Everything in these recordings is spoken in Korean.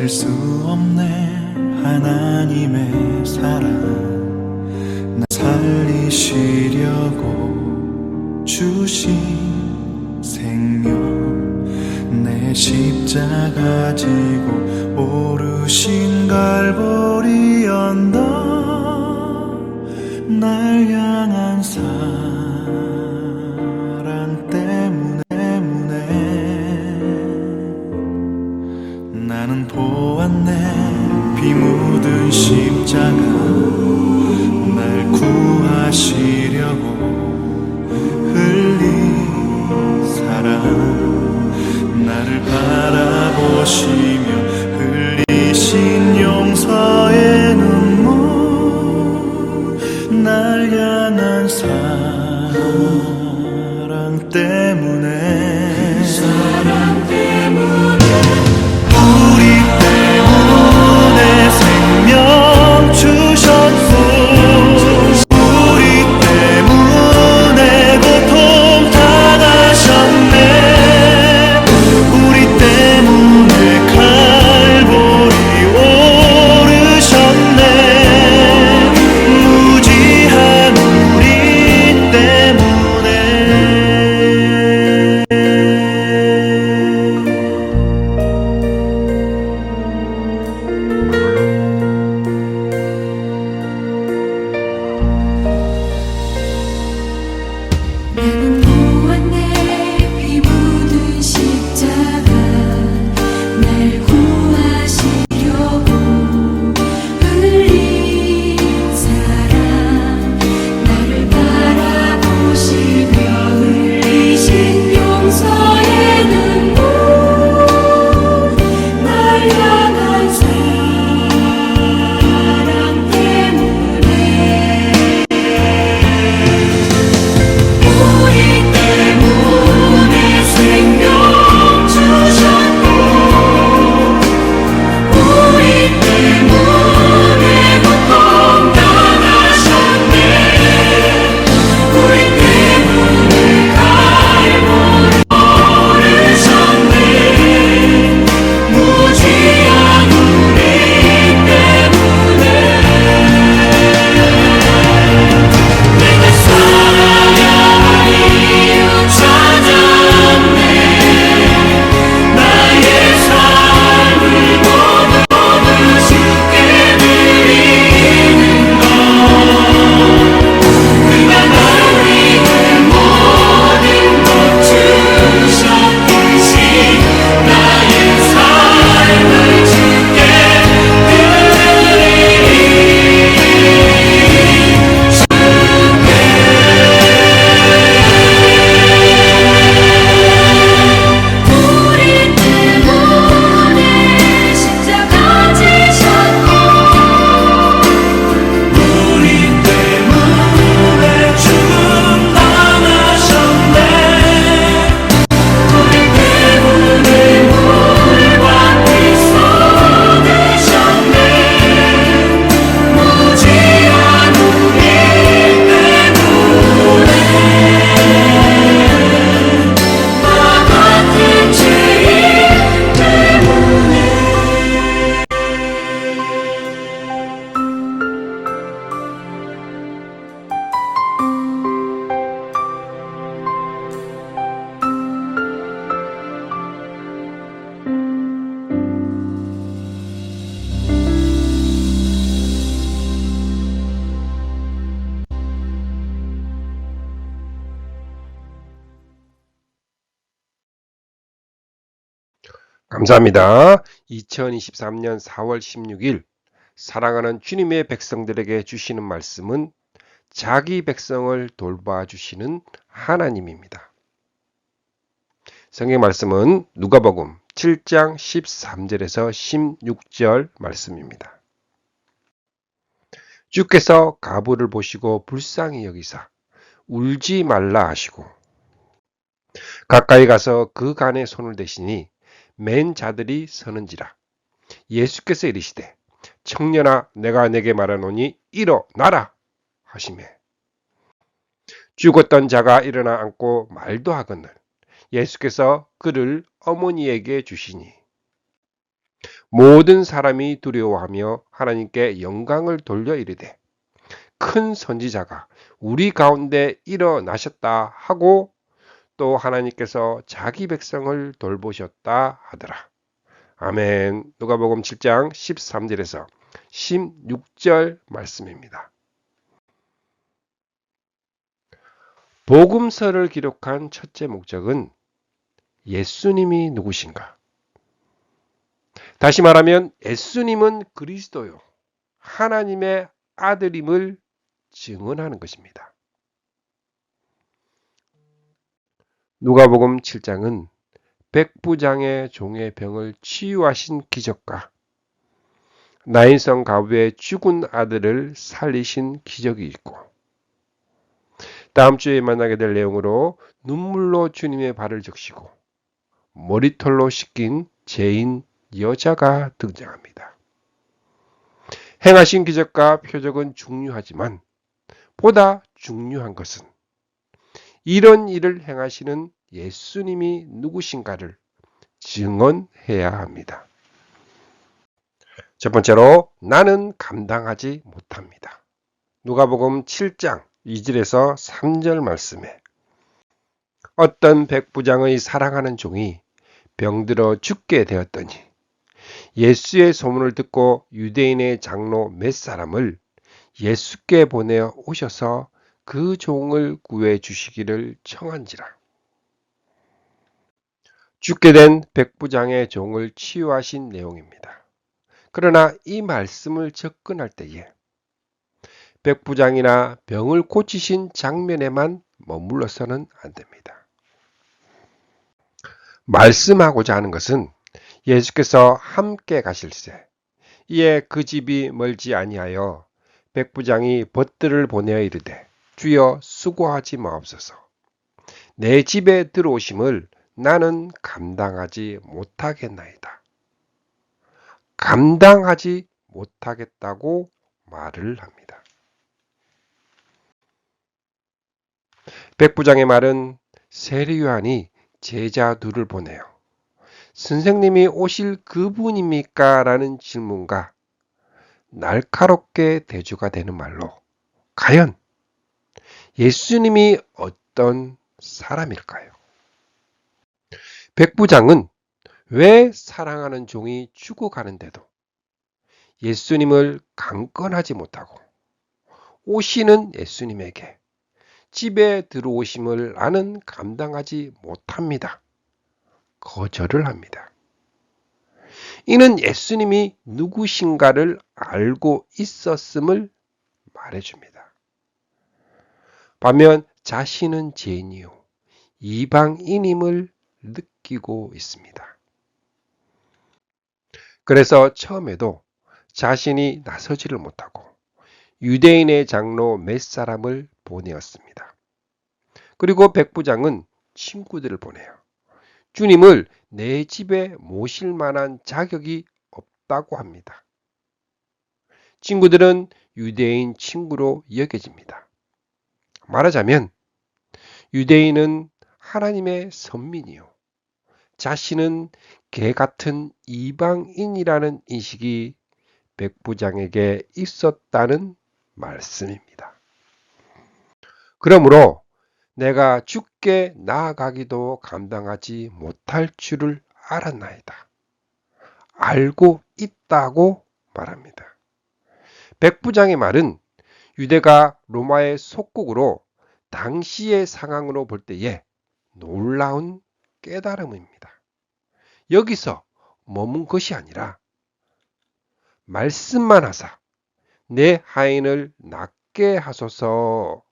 잊을 수 없네 하나님의 사랑. 나 살리시려고 주신 생명, 내 십자가 지고 오르신 갈보리 언덕, 날 향한 사랑 때문에 나는 보았네. 피 묻은 십자가, 날 구하시려고 흘린 사랑, 나를 바라보시며 흘리신 용서의 눈물, 날 향한 사랑 때문에, 그 사랑 때문에 우리 때문에 생명 주셨고, 우리 때문에 고통 당하셨네. 우리 때문에 갈보리 오르셨네. 무지한 우리 때문에. 나는 보았네. 피 묻은 십자가, 날 구하시려고 흘린 사랑, 나를 바라보시며 흘리신 용서의 눈물, 날 향한 사랑 때문에, 우리 때문에 생명 주셨고, 우리 때문에 고통 당하셨네. 우리 때문에 갈보리 오르셨네. 무지한 우리 때문에 내가 살아야 할 이유 찾았네. 나의 삶을 모두 주께 드리는 것, 그가 나를 위해 모든 것 주셨듯이 나의 삶을 주께 우리 때문에 십자가 지셨고, 우리 때문에 죽음 당하셨네. 우리 때문에 물과 피 쏟으셨네. 무지한 우리 때문에, 나 같은 죄인 때문에. 감사합니다. 2023년 4월 16일 사랑하는 주님의 백성들에게 주시는 말씀은 자기 백성을 돌봐주시는 하나님입니다. 성경 말씀은 누가복음 7장 13절에서 16절 말씀입니다. 주께서 가부를 보시고 불쌍히 여기사 울지 말라 하시고 가까이 가서 그 간에 손을 대시니 맨 자들이 서는지라. 예수께서 이르시되 청년아 내가 내게 말하노니 일어나라 하시매 죽었던 자가 일어나 앉고 말도 하거늘 예수께서 그를 어머니에게 주시니 모든 사람이 두려워하며 하나님께 영광을 돌려 이르되 큰 선지자가 우리 가운데 일어나셨다 하고 또 하나님께서 자기 백성을 돌보셨다 하더라. 아멘. 누가복음 7장 13절에서 16절 말씀입니다. 복음서를 기록한 첫째 목적은 예수님이 누구신가? 다시 말하면 예수님은 그리스도요, 하나님의 아들임을 증언하는 것입니다. 누가복음 7장은 백부장의 종의 병을 치유하신 기적과 나인성 가부의 죽은 아들을 살리신 기적이 있고, 다음 주에 만나게 될 내용으로 눈물로 주님의 발을 적시고 머리털로 씻긴 죄인 여자가 등장합니다. 행하신 기적과 표적은 중요하지만 보다 중요한 것은 이런 일을 행하시는 예수님이 누구신가를 증언해야 합니다. 첫 번째로 나는 감당하지 못합니다. 누가복음 7장 2절에서 3절 말씀에 어떤 백부장의 사랑하는 종이 병들어 죽게 되었더니 예수의 소문을 듣고 유대인의 장로 몇 사람을 예수께 보내어 오셔서 그 종을 구해 주시기를 청한지라. 죽게 된 백부장의 종을 치유하신 내용입니다. 그러나 이 말씀을 접근할 때에 백부장이나 병을 고치신 장면에만 머물러서는 안 됩니다. 말씀하고자 하는 것은 예수께서 함께 가실세 이에 그 집이 멀지 아니하여 백부장이 벗들을 보내어 이르되 주여 수고하지 마옵소서. 내 집에 들어오심을 나는 감당하지 못하겠나이다. 감당하지 못하겠다고 말을 합니다. 백부장의 말은 세리요한이 제자 둘을 보내요. 선생님이 오실 그분입니까? 라는 질문과 날카롭게 대조가 되는 말로 과연 예수님이 어떤 사람일까요? 백부장은 왜 사랑하는 종이 죽어가는데도 예수님을 강권하지 못하고 오시는 예수님에게 집에 들어오심을 나는 감당하지 못합니다. 거절을 합니다. 이는 예수님이 누구신가를 알고 있었음을 말해줍니다. 반면 자신은 죄인이요 이방인임을 느끼고 있습니다. 그래서 처음에도 자신이 나서지를 못하고 유대인의 장로 몇 사람을 보내었습니다. 그리고 백부장은 친구들을 보내요. 주님을 내 집에 모실 만한 자격이 없다고 합니다. 친구들은 유대인 친구로 여겨집니다. 말하자면 유대인은 하나님의 선민이요 자신은 개 같은 이방인이라는 인식이 백부장에게 있었다는 말씀입니다. 그러므로 내가 죽게 나아가기도 감당하지 못할 줄을 알았나이다. 알고 있다고 말합니다. 백부장의 말은 유대가 로마의 속국으로 당시의 상황으로 볼 때에 놀라운 깨달음입니다. 여기서 머문 것이 아니라 말씀만 하사 내 하인을 낫게 하소서.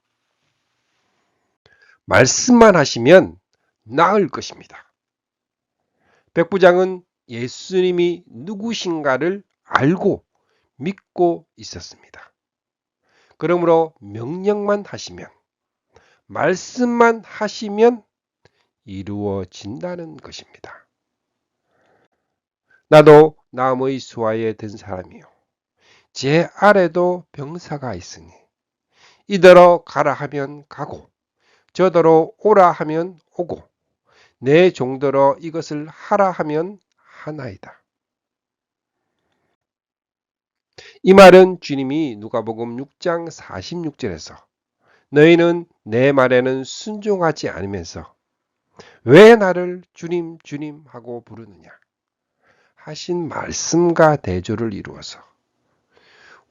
말씀만 하시면 나을 것입니다. 백부장은 예수님이 누구신가를 알고 믿고 있었습니다. 그러므로 명령만 하시면, 말씀만 하시면 이루어진다는 것입니다. 나도 남의 수하에 든 사람이요 제 아래도 병사가 있으니 이더러 가라 하면 가고 저더러 오라 하면 오고 내 종더러 이것을 하라 하면 하나이다. 이 말은 주님이 누가복음 6장 46절에서 너희는 내 말에는 순종하지 않으면서 왜 나를 주님 주님 하고 부르느냐 하신 말씀과 대조를 이루어서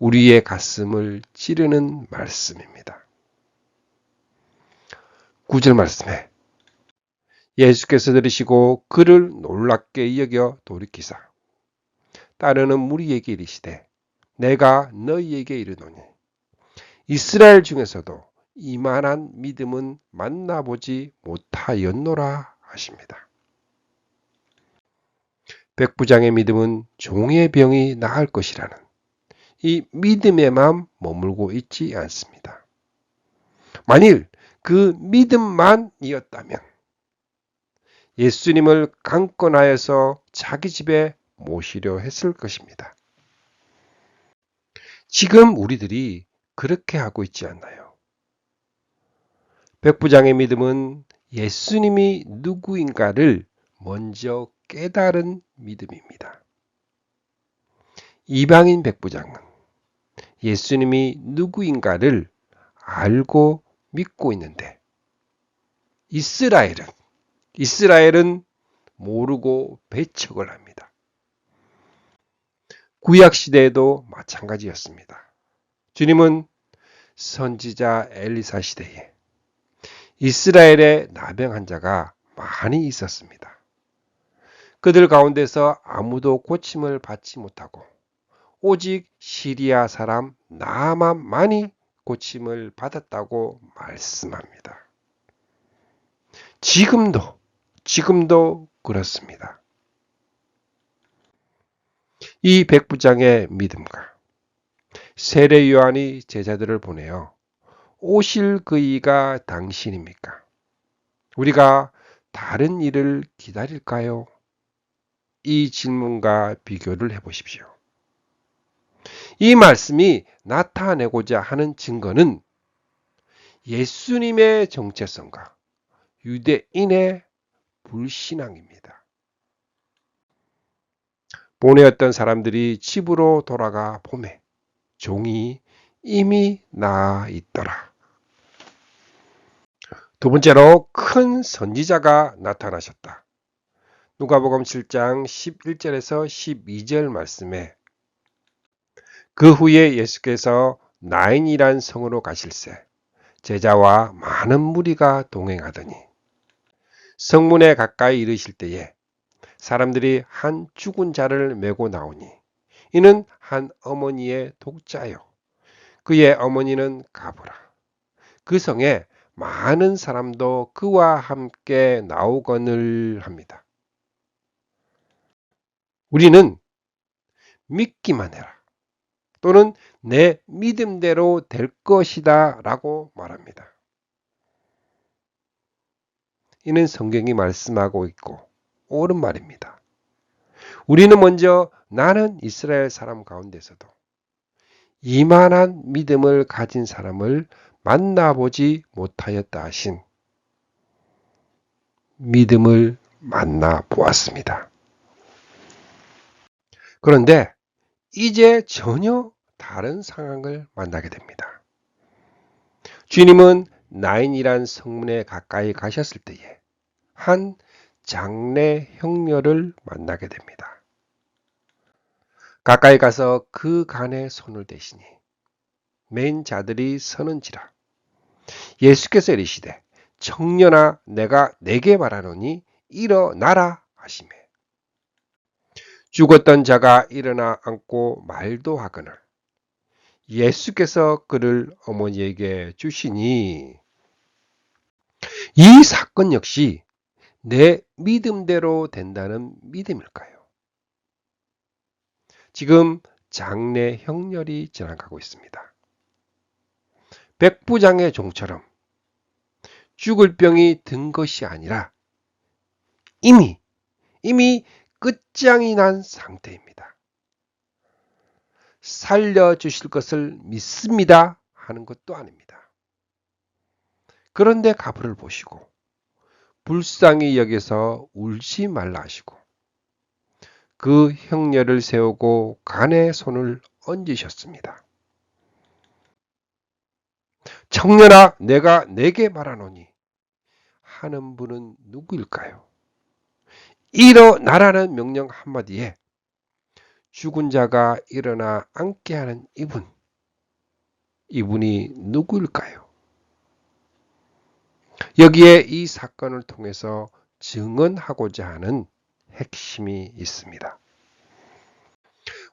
우리의 가슴을 찌르는 말씀입니다. 9절 말씀에 예수께서 들으시고 그를 놀랍게 여겨 돌이키사 따르는 무리에게 이르시되 내가 너희에게 이르노니 이스라엘 중에서도 이만한 믿음은 만나보지 못하였노라 하십니다. 백부장의 믿음은 종의 병이 나을 것이라는 이 믿음에만 머물고 있지 않습니다. 만일 그 믿음만이었다면 예수님을 강권하여서 자기 집에 모시려 했을 것입니다. 지금 우리들이 그렇게 하고 있지 않나요? 백부장의 믿음은 예수님이 누구인가를 먼저 깨달은 믿음입니다. 이방인 백부장은 예수님이 누구인가를 알고 믿고 있는데 이스라엘은 모르고 배척을 합니다. 구약 시대에도 마찬가지였습니다. 주님은 선지자 엘리사 시대에 이스라엘에 나병 환자가 많이 있었습니다. 그들 가운데서 아무도 고침을 받지 못하고 오직 시리아 사람 나아만만이 고침을 받았다고 말씀합니다. 지금도 그렇습니다. 이 백부장의 믿음과 세례 요한이 제자들을 보내어 오실 그 이가 당신입니까? 우리가 다른 일을 기다릴까요? 이 질문과 비교를 해보십시오. 이 말씀이 나타내고자 하는 증거는 예수님의 정체성과 유대인의 불신앙입니다. 보내었던 사람들이 집으로 돌아가 보매 종이 이미 나아 있더라. 두 번째로 큰 선지자가 나타나셨다. 누가복음 7장 11절에서 12절 말씀에 그 후에 예수께서 나인이란 성으로 가실새 제자와 많은 무리가 동행하더니 성문에 가까이 이르실 때에 사람들이 한 죽은 자를 메고 나오니 이는 한 어머니의 독자요 그의 어머니는 가보라. 그 성에 많은 사람도 그와 함께 나오거늘 합니다. 우리는 믿기만 해라 또는 내 믿음대로 될 것이다 라고 말합니다. 이는 성경이 말씀하고 있고 옳은 말입니다. 우리는 먼저 나는 이스라엘 사람 가운데서도 이만한 믿음을 가진 사람을 만나보지 못하였다 하신 믿음을 만나보았습니다. 그런데 이제 전혀 다른 상황을 만나게 됩니다. 주님은 나인이란 성문에 가까이 가셨을 때에 한 장래 형녀를 만나게 됩니다. 가까이 가서 그 간에 손을 대시니 맨 자들이 서는지라. 예수께서 이르시되 청년아 내가 내게 말하노니 일어나라 하시매 죽었던 자가 일어나 앉고 말도 하거늘 예수께서 그를 어머니에게 주시니 이 사건 역시 내 믿음대로 된다는 믿음일까요? 지금 장래 형렬이 지나가고 있습니다. 백부장의 종처럼 죽을 병이 든 것이 아니라 이미 끝장이 난 상태입니다. 살려주실 것을 믿습니다 하는 것도 아닙니다. 그런데 가부를 보시고 불쌍히 여겨서 울지 말라 하시고 그 형녀를 세우고 간에 손을 얹으셨습니다. 청년아, 내가 내게 말하노니 하는 분은 누구일까요? 일어나라는 명령 한마디에 죽은 자가 일어나 앉게 하는 이분이 누구일까요? 여기에 이 사건을 통해서 증언하고자 하는 핵심이 있습니다.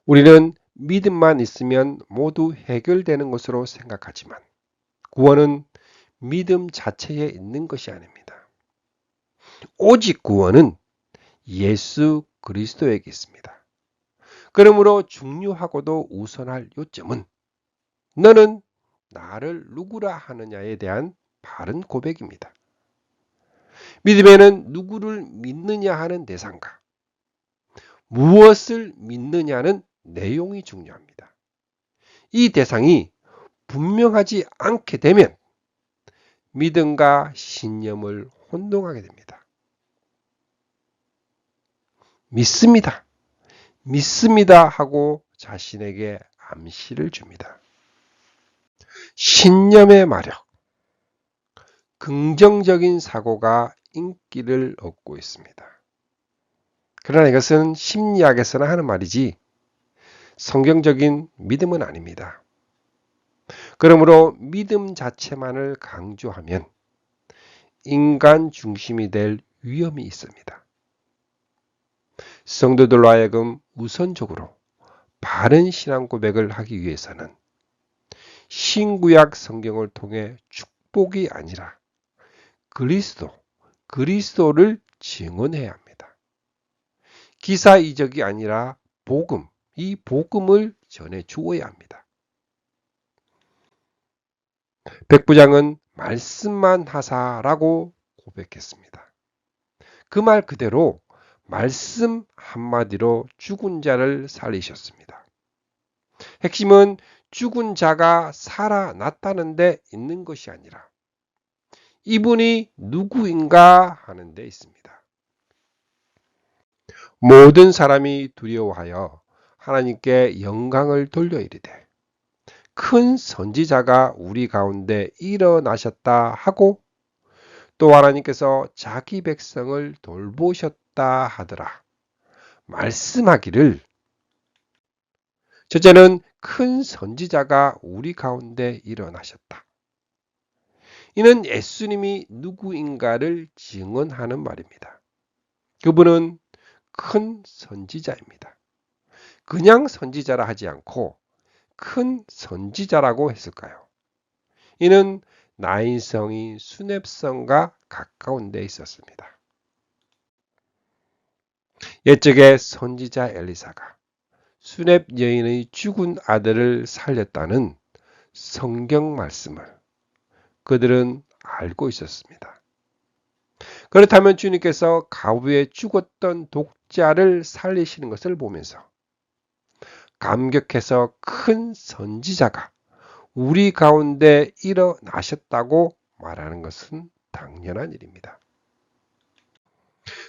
우리는 믿음만 있으면 모두 해결되는 것으로 생각하지만 구원은 믿음 자체에 있는 것이 아닙니다. 오직 구원은 예수 그리스도에게 있습니다. 그러므로 중요하고도 우선할 요점은 너는 나를 누구라 하느냐에 대한 바른 고백입니다. 믿음에는 누구를 믿느냐 하는 대상과 무엇을 믿느냐는 내용이 중요합니다. 이 대상이 분명하지 않게 되면 믿음과 신념을 혼동하게 됩니다. 믿습니다 하고 자신에게 암시를 줍니다. 신념의 마력, 긍정적인 사고가 인기를 얻고 있습니다. 그러나 이것은 심리학에서나 하는 말이지 성경적인 믿음은 아닙니다. 그러므로 믿음 자체만을 강조하면 인간 중심이 될 위험이 있습니다. 성도들로 하여금 우선적으로 바른 신앙 고백을 하기 위해서는 신구약 성경을 통해 축복이 아니라 그리스도를 증언해야 합니다. 기사이적이 아니라 이 복음을 전해 주어야 합니다. 백부장은 말씀만 하사라고 고백했습니다. 그 말 그대로 말씀 한마디로 죽은 자를 살리셨습니다. 핵심은 죽은 자가 살아났다는 데 있는 것이 아니라 이분이 누구인가 하는 데 있습니다. 모든 사람이 두려워하여 하나님께 영광을 돌려 이르되 큰 선지자가 우리 가운데 일어나셨다 하고 또 하나님께서 자기 백성을 돌보셨다 하더라. 말씀하기를 첫째는 큰 선지자가 우리 가운데 일어나셨다. 이는 예수님이 누구인가를 증언하는 말입니다. 그분은 큰 선지자입니다. 그냥 선지자라 하지 않고 큰 선지자라고 했을까요? 이는 나인성이 수냅성과 가까운 데 있었습니다. 옛적의 선지자 엘리사가 수냅 여인의 죽은 아들을 살렸다는 성경 말씀을 그들은 알고 있었습니다. 그렇다면 주님께서 가부에 죽었던 독자를 살리시는 것을 보면서 감격해서 큰 선지자가 우리 가운데 일어나셨다고 말하는 것은 당연한 일입니다.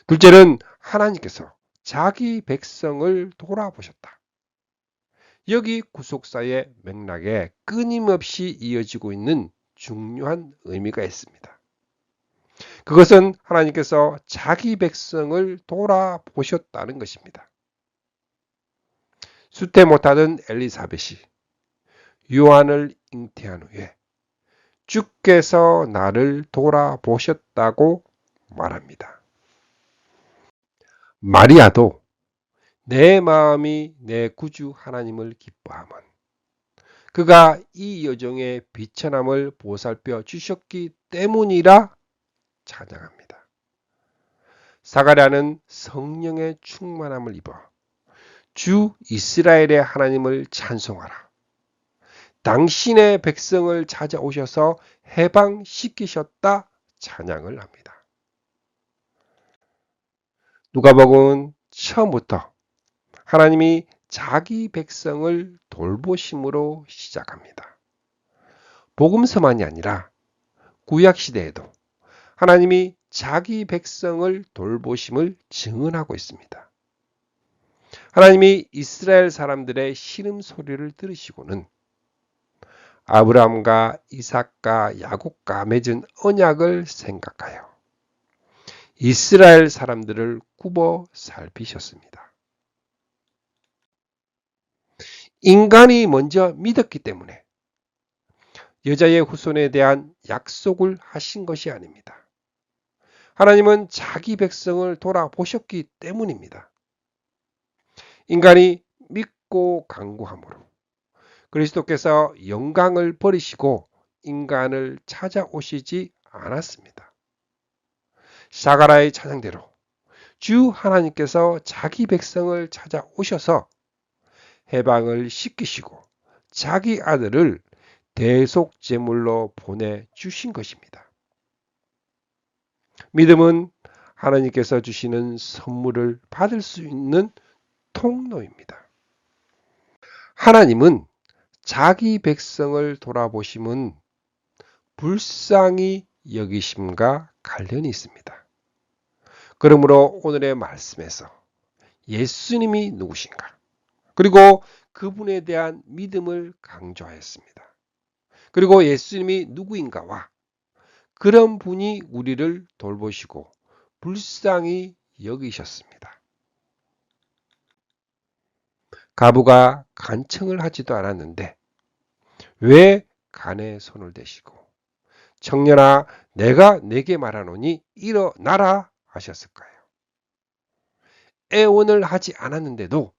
둘째는 하나님께서 자기 백성을 돌아보셨다. 여기 구속사의 맥락에 끊임없이 이어지고 있는 중요한 의미가 있습니다. 그것은 하나님께서 자기 백성을 돌아보셨다는 것입니다. 수태 못하던 엘리사벳이 요한을 잉태한 후에 주께서 나를 돌아보셨다고 말합니다. 마리아도 내 마음이 내 구주 하나님을 기뻐함은 그가 이 여종의 비천함을 보살펴 주셨기 때문이라 찬양합니다. 사가랴는 성령의 충만함을 입어 주 이스라엘의 하나님을 찬송하라. 당신의 백성을 찾아오셔서 해방시키셨다 찬양을 합니다. 누가복음은 처음부터 하나님이 자기 백성을 돌보심으로 시작합니다. 복음서만이 아니라 구약시대에도 하나님이 자기 백성을 돌보심을 증언하고 있습니다. 하나님이 이스라엘 사람들의 신음소리를 들으시고는 아브라함과 이삭과 야곱과 맺은 언약을 생각하여 이스라엘 사람들을 굽어 살피셨습니다. 인간이 먼저 믿었기 때문에 여자의 후손에 대한 약속을 하신 것이 아닙니다. 하나님은 자기 백성을 돌아보셨기 때문입니다. 인간이 믿고 간구함으로 그리스도께서 영광을 버리시고 인간을 찾아오시지 않았습니다. 사가랴의 찬양대로 주 하나님께서 자기 백성을 찾아오셔서 해방을 시키시고 자기 아들을 대속제물로 보내주신 것입니다. 믿음은 하나님께서 주시는 선물을 받을 수 있는 통로입니다. 하나님은 자기 백성을 돌아보심은 불쌍히 여기심과 관련이 있습니다. 그러므로 오늘의 말씀에서 예수님이 누구신가? 그리고 그분에 대한 믿음을 강조하였습니다. 그리고 예수님이 누구인가와 그런 분이 우리를 돌보시고 불쌍히 여기셨습니다. 가부가 간청을 하지도 않았는데 왜 간에 손을 대시고 청년아 내가 내게 말하노니 일어나라 하셨을까요? 애원을 하지 않았는데도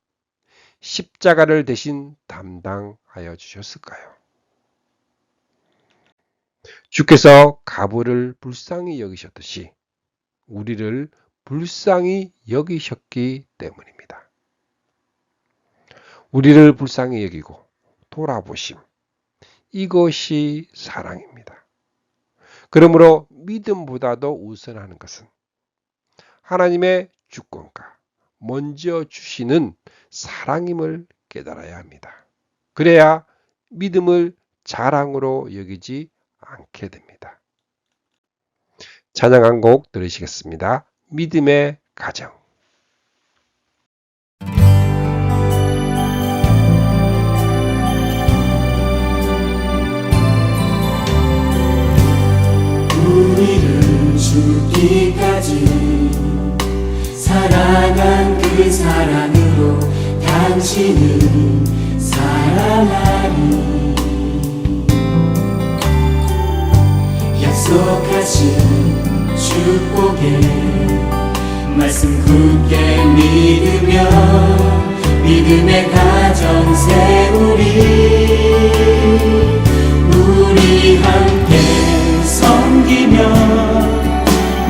십자가를 대신 담당하여 주셨을까요? 주께서 가부를 불쌍히 여기셨듯이 우리를 불쌍히 여기셨기 때문입니다. 우리를 불쌍히 여기고 돌아보심, 이것이 사랑입니다. 그러므로 믿음보다도 우선하는 것은 하나님의 주권과 먼저 주시는 사랑임을 깨달아야 합니다. 그래야 믿음을 자랑으로 여기지 않게 됩니다. 찬양 한 곡 들으시겠습니다. 믿음의 가정. 우리를 죽기까지 사랑한 그 사랑으로 당신은 사랑하니 약속하신 축복의 말씀 굳게 믿으며 믿음의 가정 세우리 우리 함께 섬기며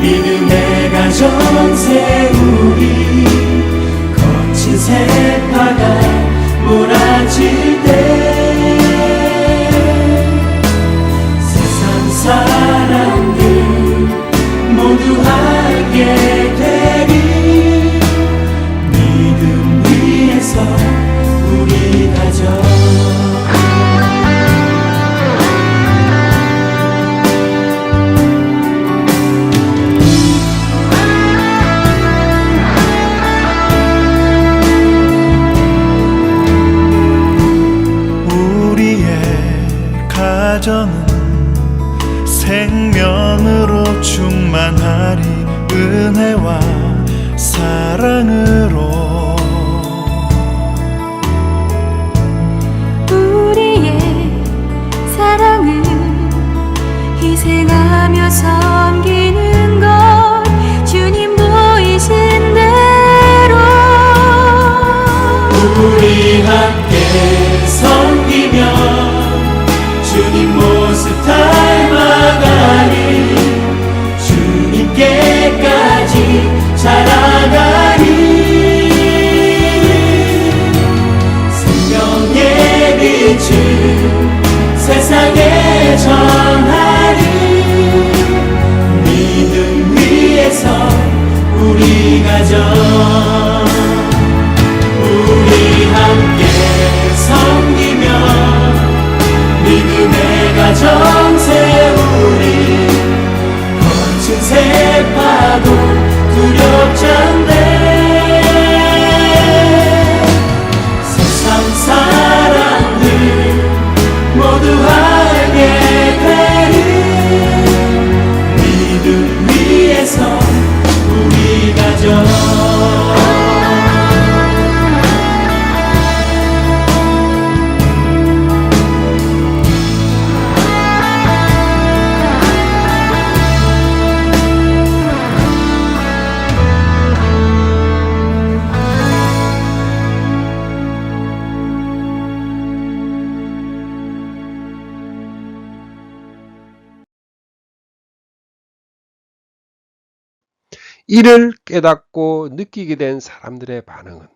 믿음의 가정 세우리 거친 세파가 몰아칠 때 세상 사람들 모두 알게 되리 믿음 위에서 우리 가정 가정은 생명으로 충만하리 은혜와 사랑으로 우리의 사랑은 희생하며 섬기는 것 주님 보이신 대로 우리 함께 섬기며 주님 모습 닮아가니 주님께까지 자라가니 생명의 빛을 세상에 전하리 믿음 위에서 우리 가정 우리 함께 섬기며 믿음의 가정 세우리 거친 세파도 두렵지 않네 이를 깨닫고 느끼게 된 사람들의 반응은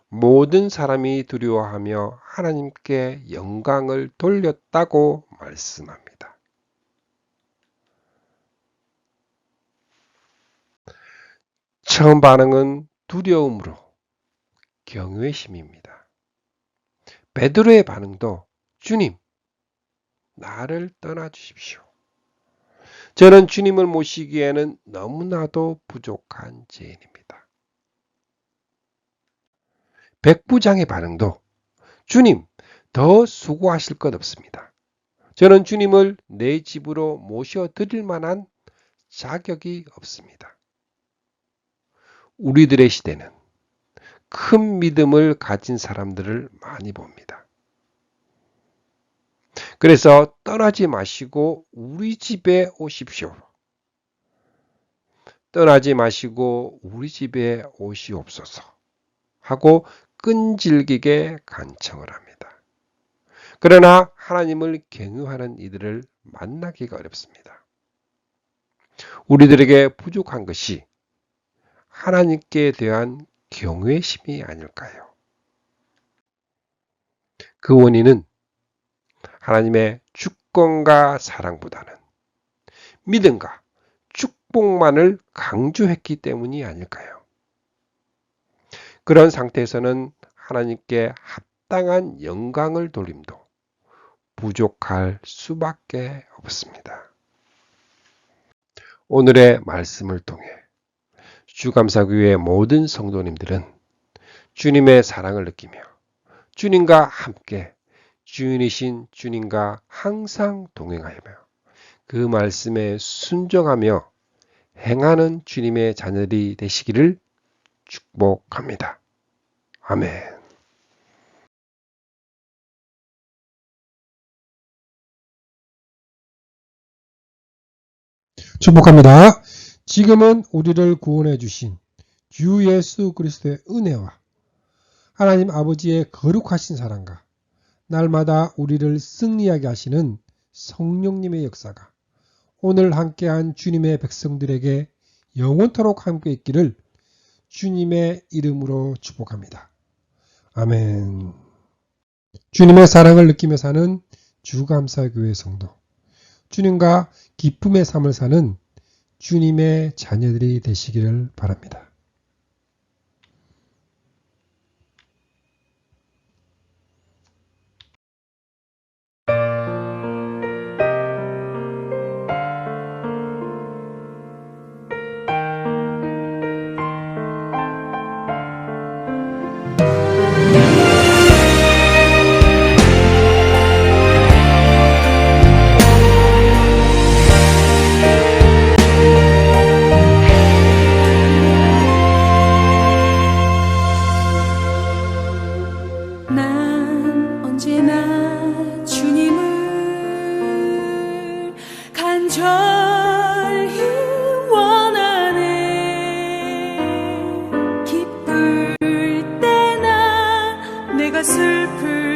모든 사람이 두려워하며 하나님께 영광을 돌렸다고 말씀합니다. 처음 반응은 두려움으로 경외심입니다. 베드로의 반응도 주님, 나를 떠나 주십시오. 저는 주님을 모시기에는 너무나도 부족한 죄인입니다. 백부장의 반응도 주님, 더 수고하실 것 없습니다. 저는 주님을 내 집으로 모셔드릴 만한 자격이 없습니다. 우리들의 시대는 큰 믿음을 가진 사람들을 많이 봅니다. 그래서 떠나지 마시고 우리 집에 오십시오. 떠나지 마시고 우리 집에 오시옵소서 하고 끈질기게 간청을 합니다. 그러나 하나님을 경유하는 이들을 만나기가 어렵습니다. 우리들에게 부족한 것이 하나님께 대한 경외심이 아닐까요? 그 원인은 하나님의 주권과 사랑보다는 믿음과 축복만을 강조했기 때문이 아닐까요? 그런 상태에서는 하나님께 합당한 영광을 돌림도 부족할 수밖에 없습니다. 오늘의 말씀을 통해 주감사교회 모든 성도님들은 주님의 사랑을 느끼며 주님과 함께 주인이신 주님과 항상 동행하며 그 말씀에 순종하며 행하는 주님의 자녀들이 되시기를 축복합니다. 아멘. 축복합니다. 지금은 우리를 구원해 주신 주 예수 그리스도의 은혜와 하나님 아버지의 거룩하신 사랑과 날마다 우리를 승리하게 하시는 성령님의 역사가 오늘 함께한 주님의 백성들에게 영원토록 함께 있기를 주님의 이름으로 축복합니다. 아멘. 주님의 사랑을 느끼며 사는 주감사교회 성도, 주님과 기쁨의 삶을 사는 주님의 자녀들이 되시기를 바랍니다. 난 언제나 주님을 간절히 원하네. 기쁠 때나 내가 슬플